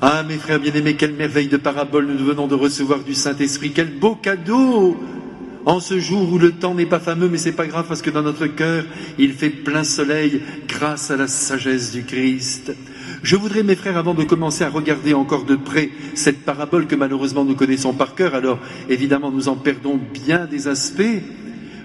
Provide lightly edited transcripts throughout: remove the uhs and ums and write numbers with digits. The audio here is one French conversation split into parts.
Ah, mes frères bien-aimés, quelle merveille de parabole nous venons de recevoir du Saint-Esprit. Quel beau cadeau! En ce jour où le temps n'est pas fameux, mais c'est pas grave parce que dans notre cœur, il fait plein soleil grâce à la sagesse du Christ. Je voudrais, mes frères, avant de commencer à regarder encore de près cette parabole que malheureusement nous connaissons par cœur, alors évidemment nous en perdons bien des aspects,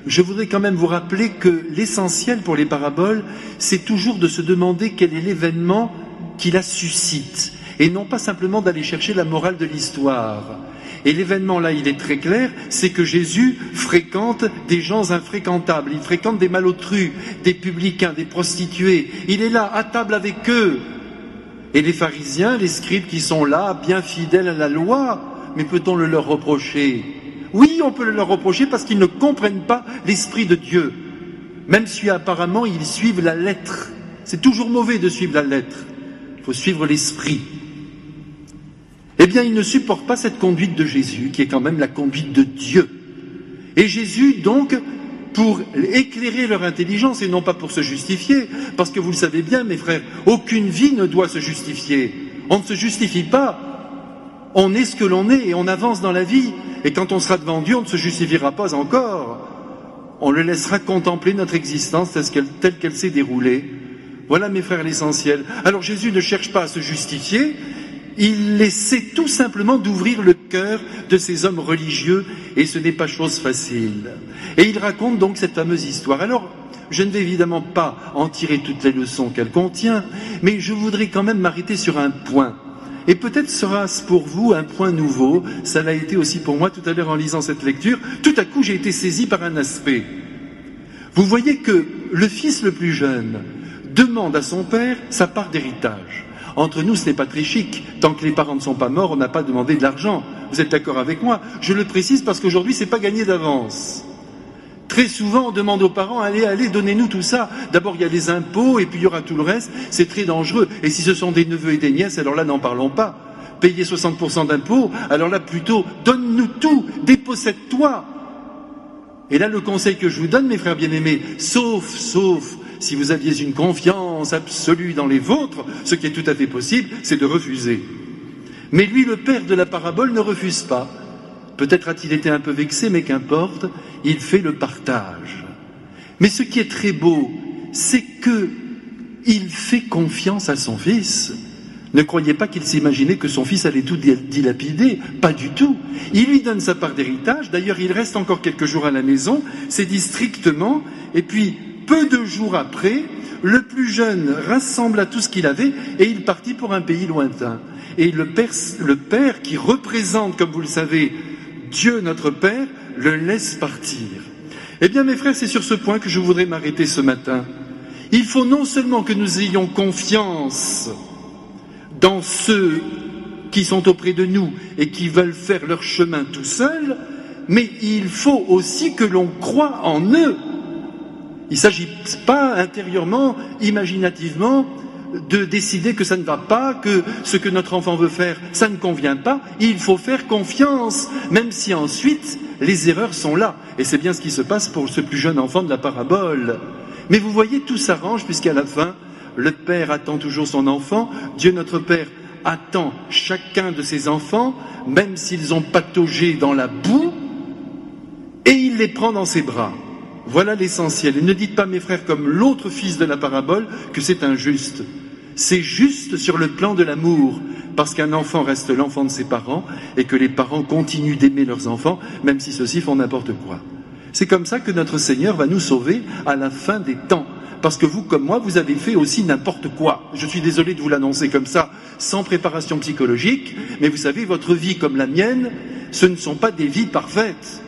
je voudrais quand même vous rappeler que l'essentiel pour les paraboles, c'est toujours de se demander quel est l'événement qui la suscite, et non pas simplement d'aller chercher la morale de l'histoire. Et l'événement là, il est très clair, c'est que Jésus fréquente des gens infréquentables, il fréquente des malotrus, des publicains, des prostituées, il est là, à table avec eux. Et les pharisiens, les scribes qui sont là, bien fidèles à la loi, mais peut-on le leur reprocher? Oui, on peut le leur reprocher parce qu'ils ne comprennent pas l'Esprit de Dieu. Même si apparemment ils suivent la lettre. C'est toujours mauvais de suivre la lettre. Il faut suivre l'Esprit. Eh bien, ils ne supportent pas cette conduite de Jésus, qui est quand même la conduite de Dieu. Et Jésus, donc, pour éclairer leur intelligence et non pas pour se justifier, parce que vous le savez bien, mes frères, aucune vie ne doit se justifier. On ne se justifie pas. On est ce que l'on est et on avance dans la vie. Et quand on sera devant Dieu, on ne se justifiera pas encore. On le laissera contempler notre existence telle qu'elle s'est déroulée. Voilà, mes frères, l'essentiel. Alors Jésus ne cherche pas à se justifier. Il essaie tout simplement d'ouvrir le cœur de ces hommes religieux et ce n'est pas chose facile. Et il raconte donc cette fameuse histoire. Alors, je ne vais évidemment pas en tirer toutes les leçons qu'elle contient, mais je voudrais quand même m'arrêter sur un point. Et peut-être sera-ce pour vous un point nouveau, ça l'a été aussi pour moi tout à l'heure en lisant cette lecture. Tout à coup, j'ai été saisi par un aspect. Vous voyez que le fils le plus jeune demande à son père sa part d'héritage. Entre nous, ce n'est pas très chic. Tant que les parents ne sont pas morts, on n'a pas demandé de l'argent. Vous êtes d'accord avec moi? Je le précise parce qu'aujourd'hui, ce n'est pas gagné d'avance. Très souvent, on demande aux parents, allez, donnez-nous tout ça. D'abord, il y a les impôts et puis il y aura tout le reste. C'est très dangereux. Et si ce sont des neveux et des nièces, alors là, n'en parlons pas. Payer 60% d'impôts, alors là, plutôt, donne-nous tout, dépossède-toi. Et là, le conseil que je vous donne, mes frères bien-aimés, sauf si vous aviez une confiance absolue dans les vôtres, ce qui est tout à fait possible, c'est de refuser. Mais lui, le père de la parabole, ne refuse pas. Peut-être a-t-il été un peu vexé, mais qu'importe, il fait le partage. Mais ce qui est très beau, c'est qu'il fait confiance à son fils. Ne croyez pas qu'il s'imaginait que son fils allait tout dilapider, pas du tout. Il lui donne sa part d'héritage, d'ailleurs il reste encore quelques jours à la maison, c'est dit strictement, et puis peu de jours après, le plus jeune rassembla tout ce qu'il avait et il partit pour un pays lointain. Et le père qui représente, comme vous le savez, Dieu notre Père, le laisse partir. Eh bien mes frères, c'est sur ce point que je voudrais m'arrêter ce matin. Il faut non seulement que nous ayons confiance dans ceux qui sont auprès de nous et qui veulent faire leur chemin tout seuls, mais il faut aussi que l'on croie en eux. Il ne s'agit pas intérieurement, imaginativement, de décider que ça ne va pas, que ce que notre enfant veut faire, ça ne convient pas. Il faut faire confiance, même si ensuite les erreurs sont là. Et c'est bien ce qui se passe pour ce plus jeune enfant de la parabole. Mais vous voyez, tout s'arrange puisqu'à la fin, le Père attend toujours son enfant, Dieu notre Père attend chacun de ses enfants, même s'ils ont pataugé dans la boue, et il les prend dans ses bras. Voilà l'essentiel. Et ne dites pas, mes frères, comme l'autre fils de la parabole, que c'est injuste. C'est juste sur le plan de l'amour, parce qu'un enfant reste l'enfant de ses parents, et que les parents continuent d'aimer leurs enfants, même si ceux-ci font n'importe quoi. C'est comme ça que notre Seigneur va nous sauver à la fin des temps. Parce que vous, comme moi, vous avez fait aussi n'importe quoi. Je suis désolé de vous l'annoncer comme ça, sans préparation psychologique, mais vous savez, votre vie comme la mienne, ce ne sont pas des vies parfaites.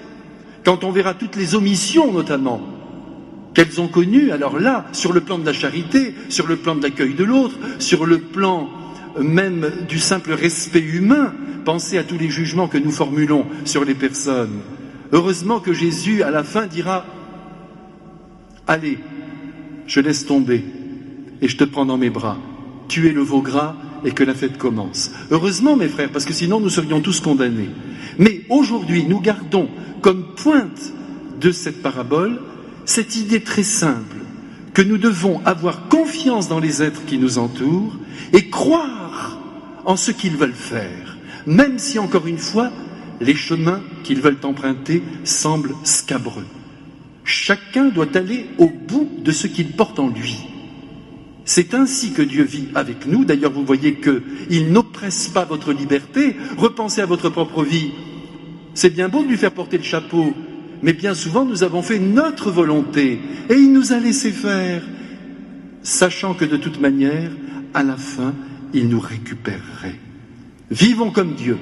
Quand on verra toutes les omissions, notamment, qu'elles ont connues, alors là, sur le plan de la charité, sur le plan de l'accueil de l'autre, sur le plan même du simple respect humain, pensez à tous les jugements que nous formulons sur les personnes. Heureusement que Jésus, à la fin, dira « Allez, je laisse tomber et je te prends dans mes bras. Tu es le veau gras et que la fête commence. » Heureusement, mes frères, parce que sinon nous serions tous condamnés. Mais aujourd'hui, nous gardons comme pointe de cette parabole cette idée très simple que nous devons avoir confiance dans les êtres qui nous entourent et croire en ce qu'ils veulent faire, même si, encore une fois, les chemins qu'ils veulent emprunter semblent scabreux. Chacun doit aller au bout de ce qu'il porte en lui. C'est ainsi que Dieu vit avec nous. D'ailleurs, vous voyez qu'il n'oppresse pas votre liberté. Repensez à votre propre vie. C'est bien beau de lui faire porter le chapeau, mais bien souvent nous avons fait notre volonté et il nous a laissé faire, sachant que de toute manière, à la fin, il nous récupérerait. Vivons comme Dieu.